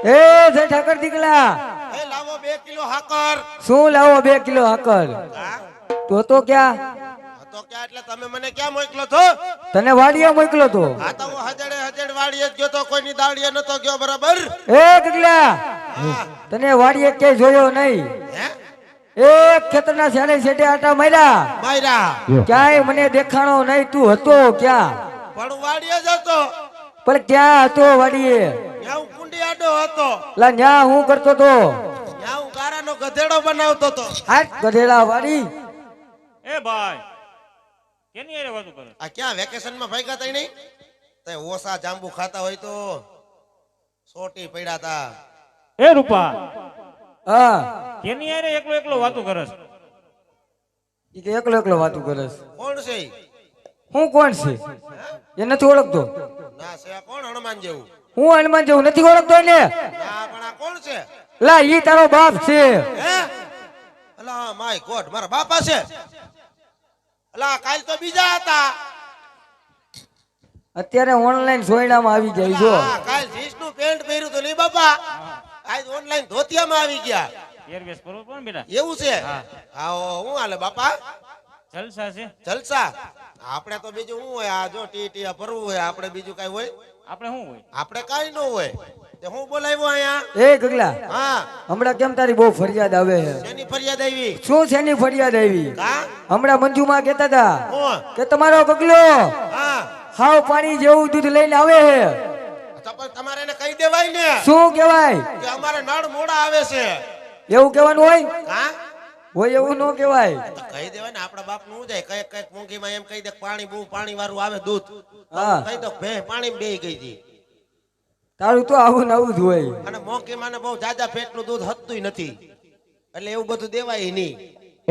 એ જય ઠાકર દીકલા એ લાવો 2 કિલો હાકર. શું લાવો 2 કિલો હાકર? તો ક્યાં તો ક્યાં એટલે તમે મને ક્યાં મોકલો છો? તને વાડીએ મોકલો તો. હા તો હું હજડ વાડીએ જ ગયો તો, કોઈની દાડીએ નતો ગયો. બરાબર. એ દીકલા તને વાડીએ કે જોયો નહીં? હે એક ખેતરના છાણે છેટે આટા માર્યા ક્યાંય મને દેખાણો નહીં. તું હતો ક્યાં? પણ વાડીએ જ હતો. પણ ક્યાં હતો વાડીએ? ત્યાં હું કુંડી આડો હતો. લા ન્યા હું કરતો તો? ત્યાં હું ગારાનો ગધેડો બનાવતો તો. હાટ ગધેડા વાડી. એ ભાઈ કેની હારે વાતો કરે? આ ક્યાં વેકેશન માં ભાગ્યા તા નહીં? તે ઓસા જાંબુ ખાતા હોય તો સોટી પડ્યા તા. એ રૂપા હા કેની હારે એકલો એકલો વાતો કરે છે? ઈ કે એકલો એકલો વાતું કરે છે. કોણ છે ઈ? હું કોણ છે એ નથી ઓળખતો. ના છે આ કોણ? હનુમાન જેવું. હું હનુમાન જેવું નથી ઓળખતો ને. ના પણ આ કોણ છે? લા ઈ તારો બાપ છે. હે અલા માય ગોડ, મારા બાપા છે. અલા કાલ તો બીજા હતા. અત્યારે ઓનલાઈન સોયડામાં આવી જાય જો. હા કાલ જીન્સ નું પેન્ટ પહેર્યું તો નહીં બાપા, આજ ઓનલાઈન ધોતિયામાં આવી ગયા. એરવેસ પરવો પણ બેટા એવું છે? હા હું હાલે બાપા? જલસા છે. જલસા. આપણે તો બીજું શું હોય? આ જો ટીટીયા ભરવું હોય. આપણે બીજું કઈ હોય? આપણે શું હોય? આપણે કઈ ન હોય. તે હું બોલાવ્યો અહીંયા? એ ગગલા હા હમણાં કેમ તારી બહુ ફરિયાદ આવે છે? શેની ફરિયાદ આવી? શું છે એની ફરિયાદ આવી? કા હમણાં મંજુમાં કહેતા હતા કોણ? કે તમારો ગગલો હા હાવ પાણી જેવું દૂધ લઈને આવે છે. તો પણ તમારે એને કહી દેવાય ને શું કહેવાય? કે અમારે નળ મોડા આવે છે. એવું કહેવાનું હોય? હા હોય એવું ન કહેવાય. તો કહી દેવાય ને. આપણા બાપ નું જાય કઈક કઈક મૂંગીમાં એમ કહી દે પાણી બહુ પાણી વાળું આવે દૂધ. હા કહી દો ભે પાણી બે ગઈ હતી. તારું તો આવું ને આવું જ હોય. અને મોંઘીમાં બહુ જાજા પેટનું દૂધ હતતું નથી, એટલે એવું બધું દેવાય નહીં.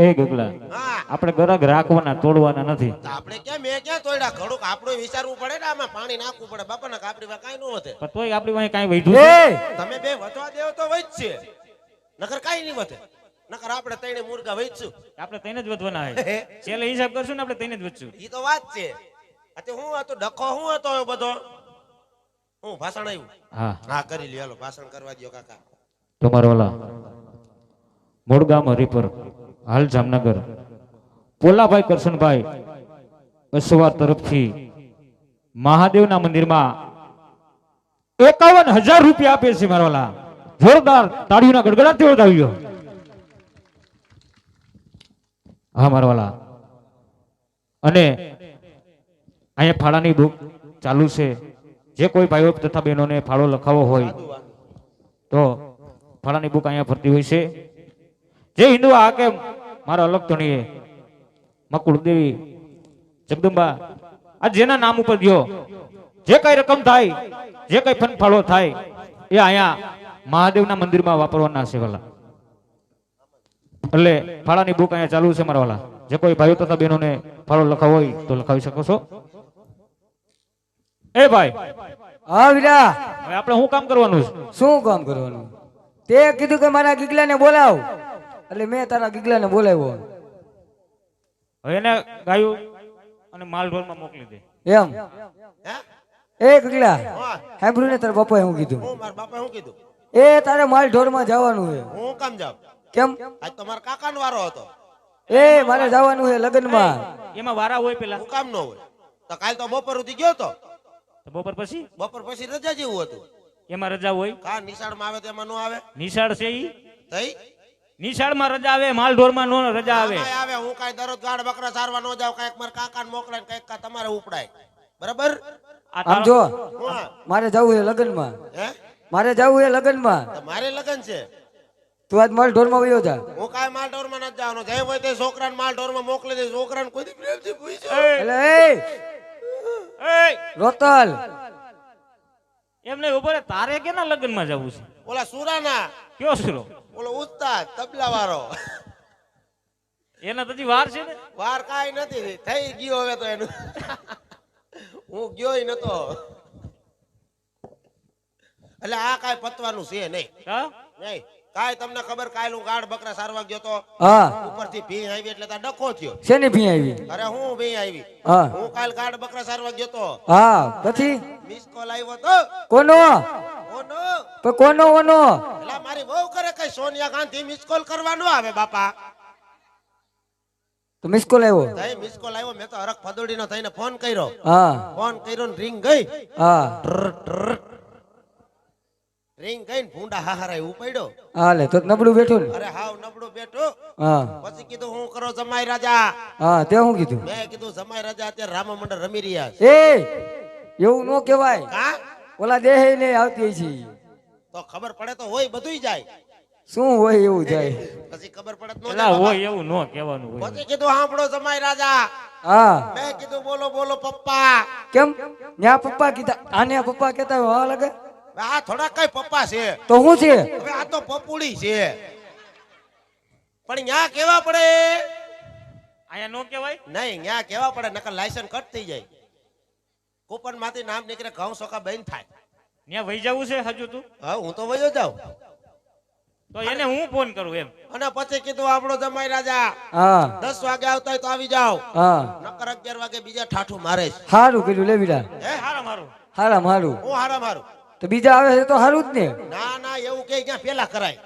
એ ગગલા હા આપણે ગરગ રાખવાના તોડવાના નથી. તો આપણે ક્યાં મેં ક્યાં તોડ્યા? ઘડું આપણું વિચારવું પડે ને. આમાં પાણી નાખવું પડે બાપા. ના કાપડી માં કઈ ન વધે. પણ તોય આપણી પાસે કાંઈ વૈધું છે? એ તમે બે વધવા દેવ તો વધશે, નકર કઈ નહીં વધે. નકર આપણે તઈને મુર્ગા વધશું. આપણે તઈને જ વધવાના છે. છેલ્લે હિસાબ કરશું ને આપણે તઈને જ વધશું. ઈ તો વાત છે. અત્યારે હું હતો ડખો, હું હતો એ બધો. હું ભાષણ આવ્યું? હા હા કરી લ્યો. હાલો ભાષણ કરવા દો કાકા. તમારો ઓલા મૂળ ગામ હરિપર હાલ જામનગર પોલાભાઈ કરશનભાઈ અસવાર તરફથી મહાદેવના મંદિરમાં 51,000 રૂપિયા આપે છે. મારા વાલા જોરદાર તાળીઓના ગડગડાટથી વધાવ્યો. હા મારા વાલા. અને અહીંયા ફાળાની બુક ચાલુ છે. જે કોઈ ભાઈઓ તથા બહેનોને ફાળો લખાવો હોય તો ફાળાની બુક અહીંયા ફરતી હોય છે. જે હિન્દુ આ કે મારા અલગ ધણીએ મકુળદેવી જગદંબા આ જેના નામ ઉપર દયો, જે કઈ રકમ થાય, જે કઈ ફંડ ફાળો થાય એ અહીંયા મહાદેવના મંદિરમાં વાપરવાના છે વાલા. એટલે ફાળાની બુક અહીંયા ચાલુ છે મારા વાલા. જે કોઈ ભાઈઓ તથા બહેનોને ફાળો લખાવો હોય તો લખાવી શકો છો. એ ભાઈ હા વીરા હવે આપણે શું કામ કરવાનું છે? શું કામ કરવાનું? તે કીધું કે મારા ગીગલાને બોલાવ, એટલે મેં તારા ગીગલાને બોલાવ્યો. હવે એને ગાયું અને માલ ઢોરમાં મોકલી દે. એમ હે એ ગીગલા સાંભળ્યું ને તારા પપ્પાએ શું કીધું? હું મારા બાપા શું કીધું? એ તારે માલ ઢોરમાં જવાનું છે. હું કામ જાવ? કેમ? આજ તો મારા કાકાનો વારો હતો. એ મારે જવાનું છે લગ્નમાં. એમાં વારા હોય પેલા હું કામ ન હોય? તો કાલ તો બપોર સુધી ગયો તો. તો બપોર પછી બપોર પછી રજા જેવું હતું. એમાં રજા હોય? કા નિશાળમાં આવે તો એમાં ન આવે? નિશાળ છે ઈ તઈ નિશાળમાં રજા આવે, માલ ઢોરમાં નો રજા આવે. આમાંય આવે. હું કાઈ દરરોજ ગાડ બકરા સારવા ન જાવ. કઈક મારા કાકાને મોકલે ને કઈક તમારે ઉપડાય. બરાબર? આ આમ જો હા. મારે જવું છે લગ્નમાં. હે મારે જવું છે લગ્નમાં. તો મારે લગન છે. તું આજ માલ ઢોરમાં વયો જા. હું કાઈ માલ ઢોરમાં નથી જવાનો. જે હોય તે છોકરાને માલ ઢોરમાં મોકલી દે. છોકરાને કોઈ દી પ્રેમથી પૂછજો. એટલે એ રોતલ એમને ઉભો રે, તારે કેના લગ્નમાં જવું છે? ઓલા સુરાના, કયો સુરો? ઓલો ઉસ્તાદ તબલા વાળો. એના તો હજી વાર છે ને. વાર કાઈ નથી થઈ ગયો હવે તો એનું. હું ગયોય નતો. એટલે આ કાઈ પતવાનું છે નહીં. હા નહીં કાઈ તમને ખબર? કાલ હું ગાડ બકરા સારવા ગયો તો. હા ઉપરથી ભી આવી એટલે તાર ડખો થયો. શેની ભી આવી? અરે હું ભી આવી. હા હું કાલ ગાડ બકરા સારવા ગયો તો. હા પછી મિસ કોલ આવ્યો તો. કોનો? ઓનો પણ કોનો ઓનો એલા મારી વહુ કરે કઈ સોનિયા ગાંધી મિસ કોલ કરવા ન આવે બાપા. તો મિસ કોલ આવ્યો. તઈ મિસ કોલ આવ્યો, મેં તો હરખ ફદોડીનો થઈને ફોન કર્યો. હા ફોન કર્યો ને રિંગ ગઈ. હા રિંગ ગઈ ને ભૂંડા હાહારાય ઉપાડ્યો. હાલે તો નબળું બેઠું ને. અરે હાવ નબળું બેઠો. હા પછી કીધું હું કરો જમાઈ રાજા. હા તે હું કીધું. મેં કીધું જમાઈ રાજા અત્યારે રામા મંડળ રમી રહ્યા છે. એ એવું નો કહેવાય. હા ઓલા દેહે ને આવતી છે. તો ખબર પડે તો હોય બધુંય જાય. શું હોય એવું જાય. પછી ખબર પડે તો નો એલા જાય. હોય એવું ન કહેવાનું હોય. પછી કીધું સાંભળો જમાઈ રાજા. હા મેં કીધું બોલો બોલો પપ્પા. કેમ ન્યા પપ્પા કીધા આને પપ્પા કહેતા હોય હા લાગે. આ થોડા કઈ પપ્પા છે. તો હું છે હવે આ તો પપુડી છે. પણ ન્યા કેવા પડે. અહીંયા નો કહેવાય. નહીં ન્યા કેવા પડે નકર લાયસન્સ કટ થઈ જાય. કૂપન માંથી નામ નીકળે ઘઉં સોકા બંધ થાય. ત્યાં વહી જવું છે હજુ તું? હા હું તો વયો જાઉં. તો એને હું ફોન કરું એમ. અને પછી કીધું આપણો જમાઈ રાજા હા 10 વાગે આવતા હોય તો આવી જાઓ. હા નકર 11 વાગે બીજા ઠાઠું મારે છે. સારું કર્યું લેવીડા. હે હારા મારું. હારા મારું હું હારા મારું. તો બીજા આવે છે તો સારું જ ને. ના ના એવું કે ક્યાં પેલા કરાય.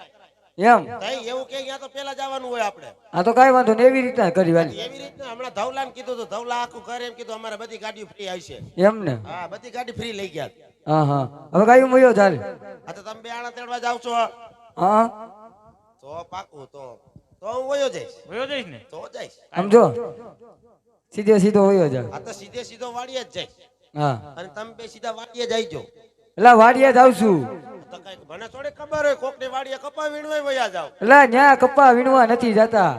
એમ તઈ એવું કે ક્યાં તો પેલા જવાનું હોય આપણે. આ તો કાંઈ વાંધો ને એવી રીતના કરી વાલી. એવી રીતના હમણાં ધવલાને કીધું તો ધવલા આખું ઘર એમ કીધું અમારે બધી ગાડીઓ ફ્રી આવશે. એમ ને હા બધી ગાડી ફ્રી લઈ ગયા. હા હા હવે કાંઈ મયો ચાલે. આ તો તમે બે આણા તેડવા જાવ છો. હા તો પાકું તો હું વયો જઈશ. વયો જઈશ ને? તો જઈશ. સમજો સીધે સીધો હોય જાય. આ તો સીધે સીધો વાડીએ જ જઈશ. હા અને તમે બે સીધા વાડીએ જઈજો. એટલે વાડીએ જાઉં છું. તો કઈક મને થોડી ખબર હોય કોકની વાડીએ કપા વીણવાય વયા જાવ. એટલે ન્યા કપ્પા વીણવા નથી જતા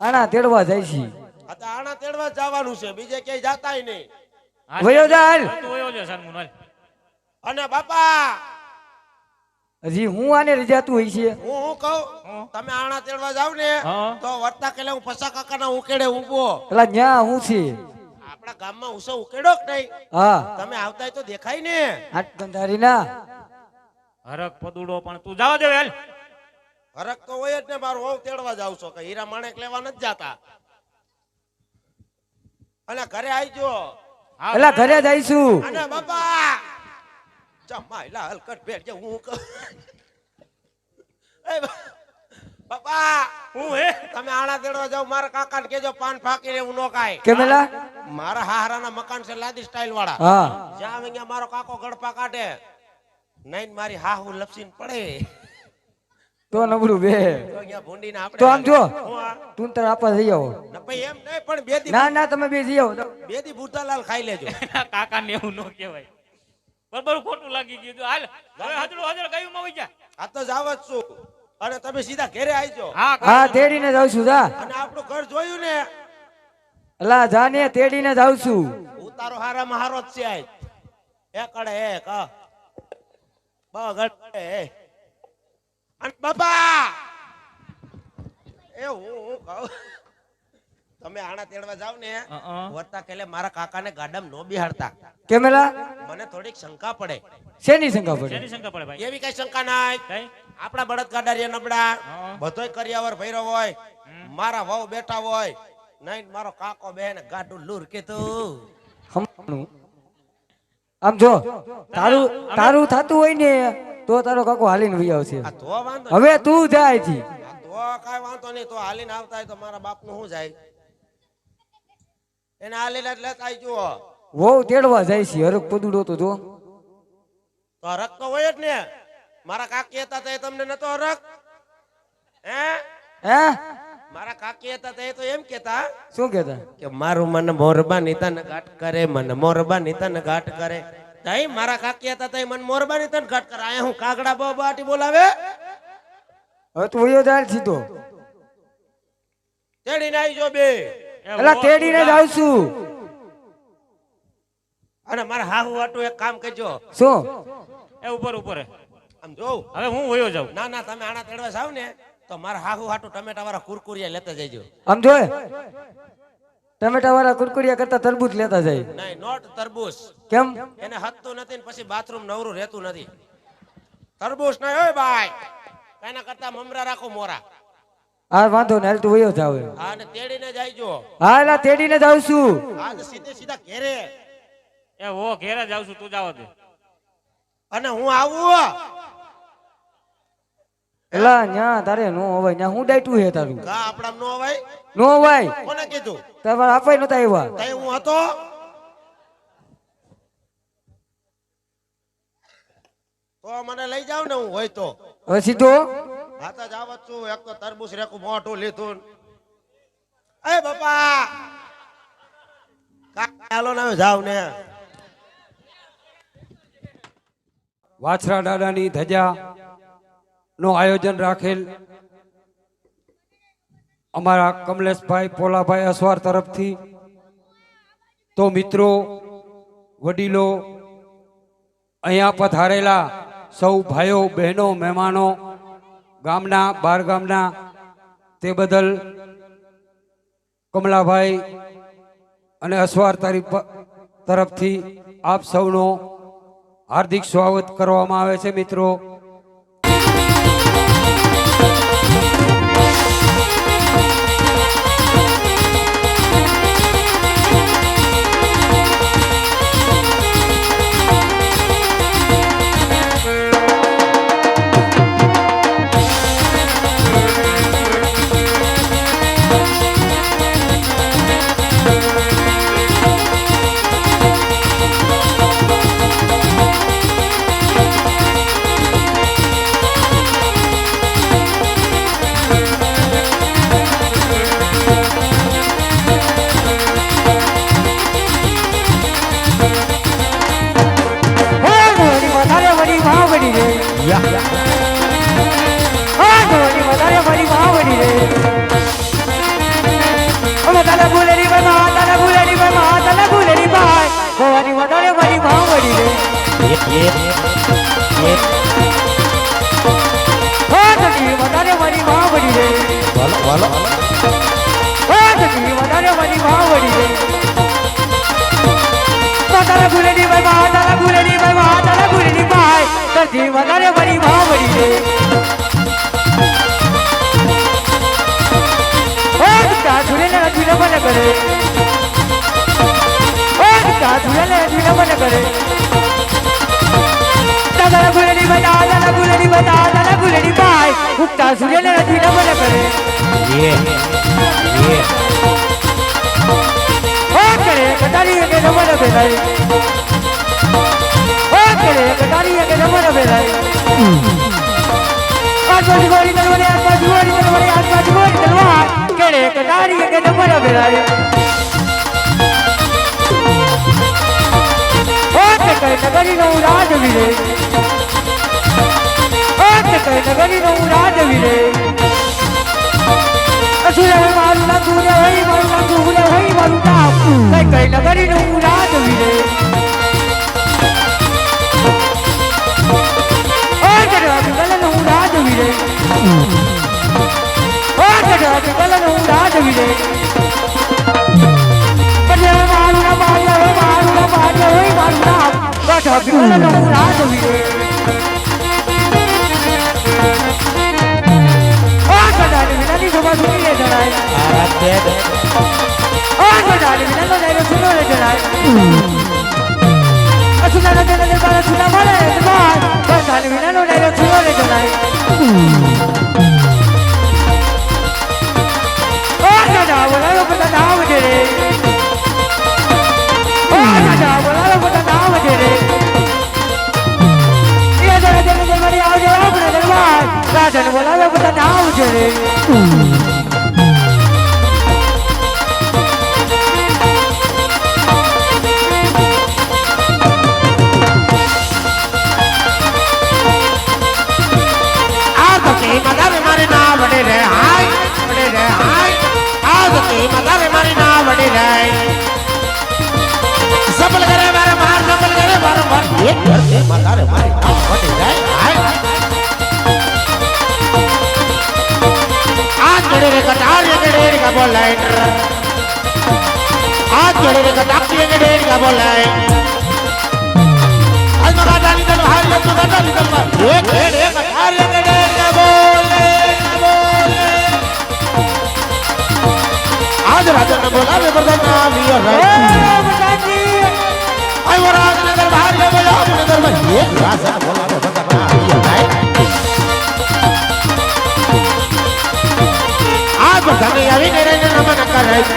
આના તેડવા જાય છે. આ તો આણા તેડવા જ જવાનું છે, બીજે ક્યાંય જાતાય નહીં. વયો જા હાલ. તું વયો જા સાનમુન હાલ. અને બાપા હજી હું આને રજાતું હોય છે. હું કહું તમે આણા તેડવા જાવ ને હા. તો વર્તા કેલે હું પસા કાકાના ઉકેડે ઊભો. એટલે ન્યા હું છે. આપણા ગામમાં ઉસો ઉકેડો કે નહીં? હા તમે આવતા હોય તો દેખાય ને. આટ ગંધારી ના હરક પદુડો પણ તું જવા દે હાલ. હરક તો હોય જ ને, મારું હોવ તેડવા જાવ છો કે હીરા માણેક લેવા નથી જાતા. અને ઘરે આવજો. હા, એટલે ઘરે જઈશું. અને બાપા જમાઈલા હલકટ ભેટ જે હું કહું. એ બાપા હું હે તમે આણા તેડવા જાવ મારા કાકાને કેજો પાન ફાકીને હું નો કાય. કેમેલા મારા હાહરાના મકાન છે લાદી સ્ટાઇલ વાળા. હા જ્યાં અહીંયા મારો કાકો ગડપા કાઢે નહીં મારી હાહુ લપસીને પડે તો નબળું બે તો અહીંયા ભૂંડીને આપણે તો આમ જો હું આ? તું તાર આપવા જઈ આવો. ન ભાઈ એમ નહીં પણ બે દી ના ના તમે બે જઈ આવો. બે દી બુદ્ધાલાલ ખાઈ લેજો. કાકાને એવું ન કહેવાય. બરોબર ખોટું લાગી ગયું તું. હાલ હવે હજરો હજરો ગાયું માં વઈ જા. આ તો જાવ જ છું અને તમે સીધા ઘરે આવજો. હા હા તેડીને જાઉં છું જા. અને આપણું ઘર જોયું ને અલા જાને તેડીને જાઉં છું. ઉતારો હારામાં હારો જ છે આજ. એકડે એક બગડે અને બાપા એ હું કહું તમે આણા તેડવા જાવ ને વર્તા કેલે મારા કાકાને ગાડામાં નો બિહાડતા. કેમેલા મને થોડીક શંકા પડે. શેની શંકા પડે. શેની શંકા પડે ભાઈ? એવી કઈ શંકા નાય. કઈ? આપણા બળદ ગાડારિયા નબળા હા. બધોય કરિયાવર ભૈરો હોય, મારા વહુ બેઠા હોય નહીં મારો કાકો બેન ગાડું લૂર કે તું હમણાં. આમ જો તારું તારું થતું હોય ને તો તારો કાકો હાલીને વહી આવશે. આ તો વાંધો હવે તું જાય છે. આ તો કાઈ વાંધો નહીં. તો હાલીને આવતા હોય તો મારા બાપ નું શું જાય. એને હાલીને જ લેતા આવજો. વહુ તેડવા જાય છે. હરક પદુડો તો જો તો હરક તો હોય જ ને. મારા કાકી હતા તો એ તમને નતો હરક હે? હે મારા કાકી હતા તો એ તો એમ કેતા શું કેતા કે મારું મન મોરબાની તન ઘાટ કરે, મન મોરબાની તન ઘાટ કરે. તઈ મારા કાકી હતા તઈ મન મોરબાની તન ઘાટ કરે. આયા હું કાગડા બાટી બોલાવે. હવે તું વયો જાય સીધો. તેડીને આવજો બે. એલા તેડીને જ આવશું. અને મારા હાહુ વાટું એક કામ કરજો. શું એ ઉપર ઉપર હે. આમ જોઉં હવે હું વયો જાઉં. ના ના તમે આણા તેડવા જાવ ને તો મારા હાહુ હાટું ટમેટા વાળા કુરકુરિયા લેતા જજો. આમ જોય ટમેટા વાળા કુરકુરિયા કરતા તરબૂચ લેતા જાય. નહીં નોટ તરબૂચ. કેમ એને હતતું નથી ને પછી બાથરૂમ નવરું રહેતું નથી. તરબૂચ નહીં હોય ભાઈ. એના કરતા મમરા રાખો મોરા. હા વાંધો ને હાલ તું વયો જાવ. હા ને તેડીને જાયજો. હા એલા તેડીને જ આવશું. હા ને સીધે સીધા ઘેરે. એ ઓ ઘેરે જાઉં છું તું જાવ દે. અને હું આવું એલા ન્યા તારે નો હોય ન્યા હું ડાયટું હે તારું કા આપડા નો હોય નો હોય કોને કીધું તમારે આપાય નતા આવ્યા તઈ હું હતો તો મને લઈ જાવ ને હું હોય તો હવે સીધો હા તો જાવ જ છું એક તો તરબૂચ રેકું મોઢું લીધું એ બાપા હાલો ને જાવ ને વાછરા દાદાની ધજા નો આયોજન રાખેલ અમારા કમલેશભાઈ પોલાભાઈ અસવાર તરફથી તો મિત્રો વડીલો અહીંયા પધારેલા સૌ ભાઈઓ બહેનો મહેમાનો ગામના બાર ગામના તે બદલ કમલાભાઈ અને અસવાર તરફથી આપ સૌનો હાર્દિક સ્વાગત કરવામાં આવે છે મિત્રો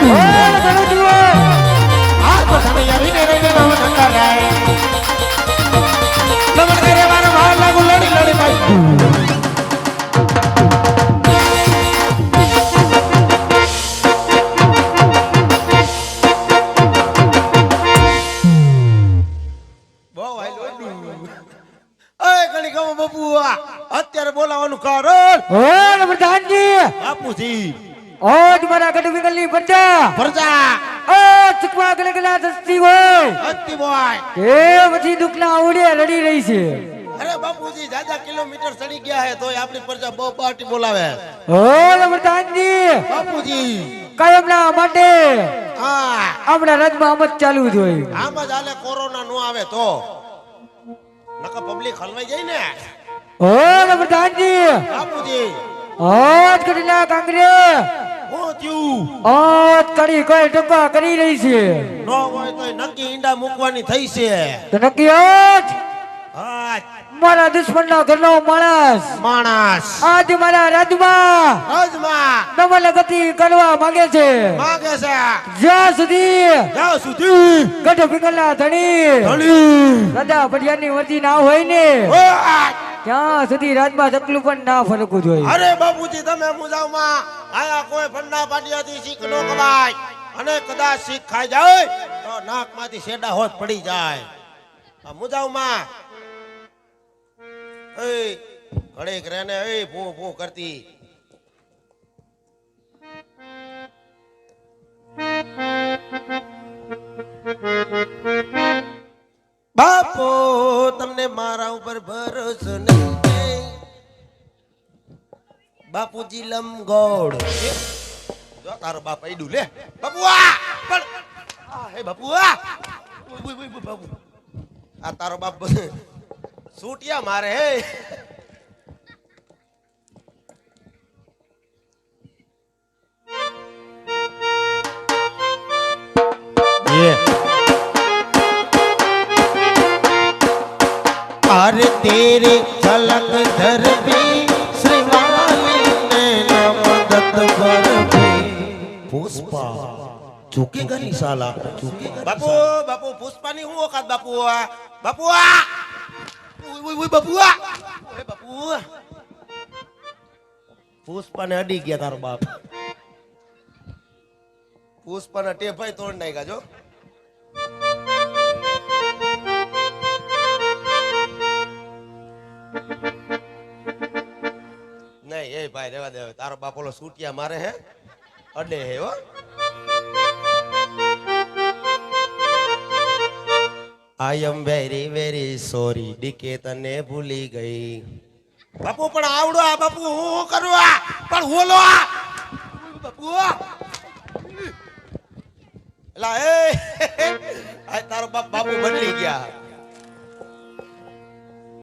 બોલ ગણુજીઓ. આ તો સનૈયા વિને રહીને નવ નંગા રાય નમન કરે મારો ભાવ લાગુ લડી લડી ભાઈ અત્યારે બોલાવાનું કારણ બોલ પ્રધાનજી. બાપુજી ઓજ મારા ગઢ વિકલની પ્રજા પ્રજા ઓ ચકવા ગલગલા દસતી હોય અતિ બોય એ પછી દુખના આવડે રડી રહી છે. અરે બાપુજી જાજા કિલોમીટર ચડી ગયા હે તોય આપણી પ્રજા બહુ પાર્ટી બોલાવે. બોલ પ્રધાનજી. બાપુજી કાયમના માટે હા આપણા રાજમાં આમ જ ચાલુ જ હોય. આમ જ હાલે કોરોના નો આવે તો નકર પબ્લિક હલવાઈ જાય ને. બોલ પ્રધાનજી. બાપુજી ઓજ કડીના કાંગરે હું થયું ઓજ કડી કોઈ ટકા કરી રહી છે. નો હોય તો નક્કી ઈંડા મૂકવાની થઈ છે. તો નક્કી ઓજ હા મારા દુશ્મનના ઘરનો માણસ આજ મારા રાજમાં રાજમાં ડબલ ગતિ કરવા માંગે છે. માંગે છે જ્યાં સુધી ગઢ પિંગલના ધણી રાજા ભડિયાની વર્દી ના હોય ને ત્યાં સુધી રાજમાં ચકલું પણ ના ફરકવું જોઈએ. અરે બાપુજી તમે મુજાવમાં આયા કોઈ ફંડા પાટિયાથી શીખ નો કમાય અને કદાચ શીખ ખાઈ જાય તો નાકમાંથી શેડા હોત પડી જાય. આ મુજાવમાં એ ઘડીક રેને એ ભૂ ભૂ કરતી બાપો તમને મારા ઉપર ભરોસો નહીં. બાપુજી લમગોડ જો તારો બાપ આઈડું લે બાપુઆ પણ હે બાપુઆ બાપુ આ તારો બાપ સૂટિયા મારે હે. अरे तेरे झलक धर भी श्रीवाली ने मदद कर भी पुष्पा झुकेगा नहीं साला बापू बापू पुष्पा नहीं हुआ का बापू बापू ओए बापू ओए बापू पुष्पा ने अड़ी गया तारो बाप पुष्पा ने टेपाई तोड़ नाख्या जो नहीं ये भाई रेवा दे तारो बाप ओलो सूटिया मारे है अडे है वो I am very sorry DK तने भूली गई बापू पण आवडो आ बापू હું કરવા પણ ઓલો આ બાપુ એલા એ આ તારો બાપ બાપુ બદલી ગયા